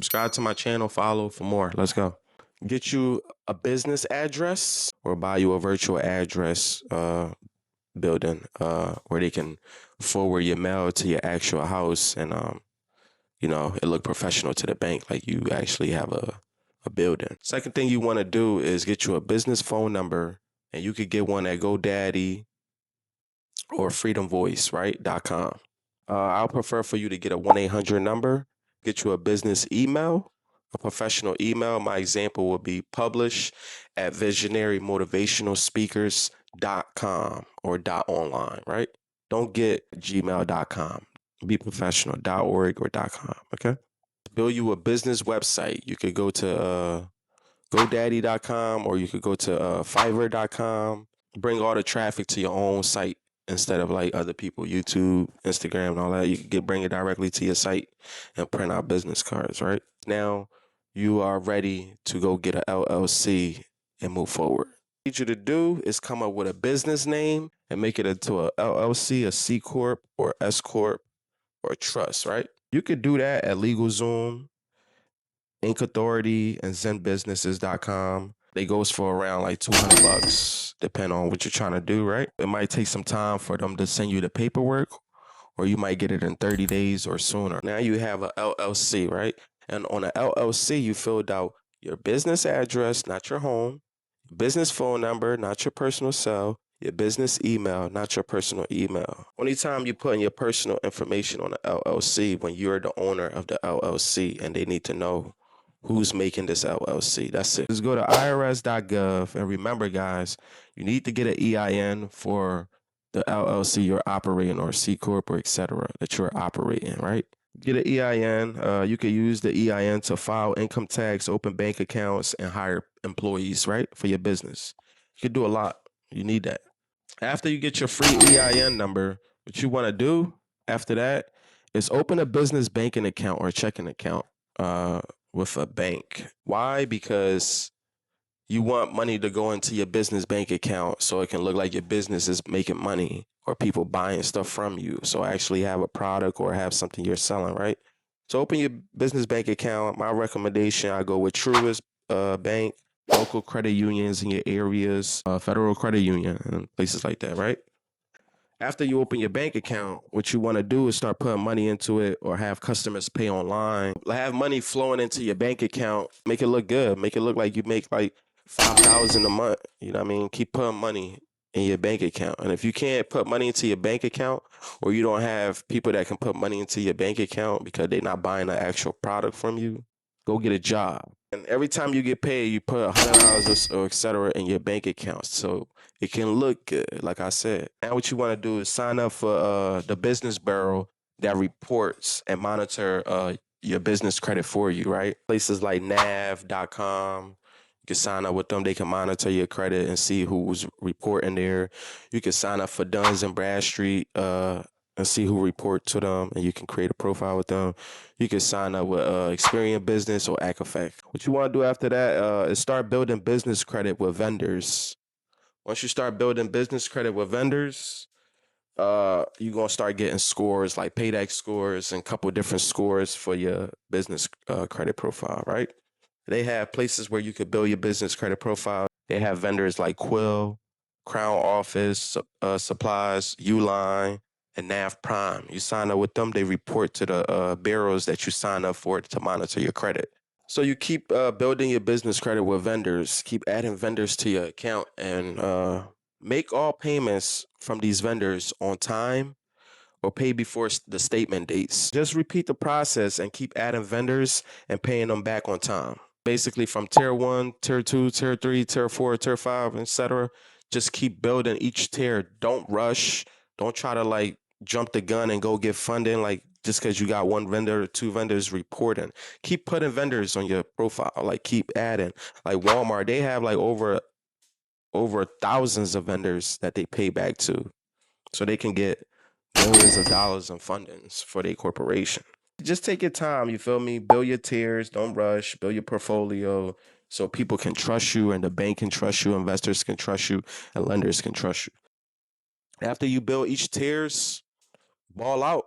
Subscribe to my channel, follow for more. Let's go. Get you a business address or buy you a virtual address building where they can forward your mail to your actual house and it look professional to the bank, like you actually have a building. Second thing you want to do is get you a business phone number, and you could get one at GoDaddy or Freedom Voice, right? .com. I'll prefer for you to get a 1-800 number, get you a business email, a professional email. My example would be publish at visionarymotivationalspeakers.com or .online, right? Don't get gmail.com. Be professional, .org or .com, okay? Build you a business website. You could go to GoDaddy.com or you could go to Fiverr.com. Bring all the traffic to your own site instead of like other people, YouTube, Instagram, and all that. You can bring it directly to your site and print out business cards, right? Now you are ready to go get an LLC and move forward. What I need you to do is come up with a business name and make it into a LLC, a C Corp, or S Corp, or a trust, right? You could do that at LegalZoom, Inc Authority, and ZenBusinesses.com. They goes for around like $200, depending on what you're trying to do, right? It might take some time for them to send you the paperwork, or you might get it in 30 days or sooner. Now you have a LLC, right? And on a LLC, you filled out your business address, not your home, business phone number, not your personal cell, your business email, not your personal email. Only time you put in your personal information on the LLC when you're the owner of the LLC and they need to know who's making this LLC. That's it. Just go to irs.gov and remember, guys, you need to get an EIN for the LLC you're operating or C Corp or etc. that you're operating, right? Get an EIN. You could use the EIN to file income tax, open bank accounts, and hire employees, right, for your business. You could do a lot. You need that. After you get your free EIN number, what you want to do after that is open a business banking account or checking account with a bank. Why? Because you want money to go into your business bank account so it can look like your business is making money or people buying stuff from you. So actually have a product or have something you're selling, right? So open your business bank account. My recommendation, I go with Truist Bank, local credit unions in your areas, Federal Credit Union, and places like that, right? After you open your bank account, what you want to do is start putting money into it or have customers pay online. Have money flowing into your bank account. Make it look good. Make it look like you make like 5,000 a month. You know what I mean? Keep putting money in your bank account. And if you can't put money into your bank account or you don't have people that can put money into your bank account because they're not buying the actual product from you, go get a job. And every time you get paid, you put $100 or et cetera in your bank account. So it can look good, like I said. Now what you want to do is sign up for the Business Bureau that reports and monitor your business credit for you, right? Places like nav.com. You can sign up with them. They can monitor your credit and see who's reporting there. You can sign up for Duns and Bradstreet and see who report to them, and you can create a profile with them. You can sign up with Experian Business or Equifax. What you want to do after that is start building business credit with vendors. Once you start building business credit with vendors, you're going to start getting scores like Paydex scores and a couple different scores for your business credit profile, right? They have places where you could build your business credit profile. They have vendors like Quill, Crown Office Supplies, Uline, and Nav Prime. You sign up with them, they report to the bureaus that you sign up for to monitor your credit. So you keep building your business credit with vendors, keep adding vendors to your account, and make all payments from these vendors on time or pay before the statement dates. Just repeat the process and keep adding vendors and paying them back on time. Basically from tier 1, tier 2, tier 3, tier 4, tier 5, etc. Just keep building each tier. Don't rush. Don't try to like jump the gun and go get funding like just because you got one vendor or two vendors reporting. Keep putting vendors on your profile. Like keep adding. Like Walmart, they have like over thousands of vendors that they pay back to. So they can get millions of dollars in fundings for their corporation. Just take your time, you feel me? Build your tiers, don't rush, build your portfolio so people can trust you and the bank can trust you, investors can trust you, and lenders can trust you. After you build each tiers, ball out.